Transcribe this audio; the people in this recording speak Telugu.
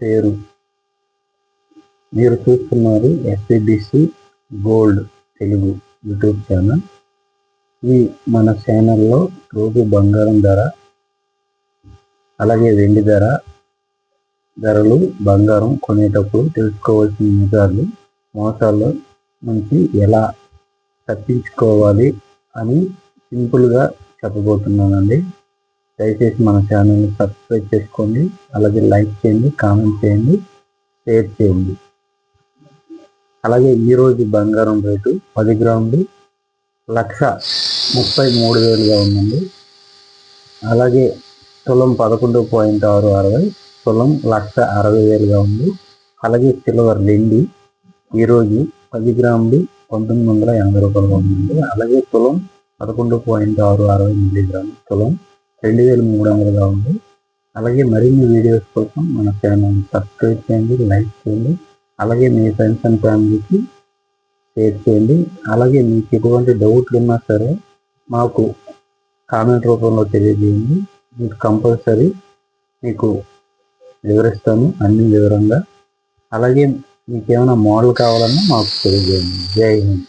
పేరు. మీరు చూస్తున్నారు ఎస్బిసి గోల్డ్ తెలుగు యూట్యూబ్ ఛానల్. ఈ మన ఛానల్లో రోజు బంగారం ధర, అలాగే వెండి ధరలు, బంగారం కొనేటప్పుడు తెలుసుకోవాల్సిన నిజాలు, మోసాల నుంచి ఎలా తప్పించుకోవాలి అని సింపుల్గా చెప్పబోతున్నానండి. దయచేసి మన ఛానల్ని సబ్స్క్రైబ్ చేసుకోండి, అలాగే లైక్ చేయండి, కామెంట్ చేయండి, షేర్ చేయండి. అలాగే ఈరోజు బంగారం రేటు 10 గ్రాములు 1,33,000గా ఉందండి. అలాగే తులం 11.660, తులం 1,60,000గా ఉంది. అలాగే సిల్వర్ వెండి ఈరోజు 10 గ్రాములు 1,980 రూపాయలుగా ఉందండి. అలాగే తులం 11.660 మిల్లీగ్రాములు, తులం 2,300గా ఉంది. అలాగే మరిన్ని వీడియోస్ కోసం మన ఛానల్ని సబ్స్క్రైబ్ చేయండి, లైక్ చేయండి, అలాగే మీ ఫ్రెండ్స్ అండ్ ఫ్యామిలీకి షేర్ చేయండి. అలాగే మీకు ఎటువంటి డౌట్లు ఉన్నా సరే మాకు కామెంట్ రూపంలో తెలియజేయండి. మీకు కంపల్సరీ మీకు వివరిస్తాను అన్ని వివరంగా. అలాగే మీకు ఏమైనా మోడల్ కావాలన్నా మాకు తెలియజేయండి. జై హింద్.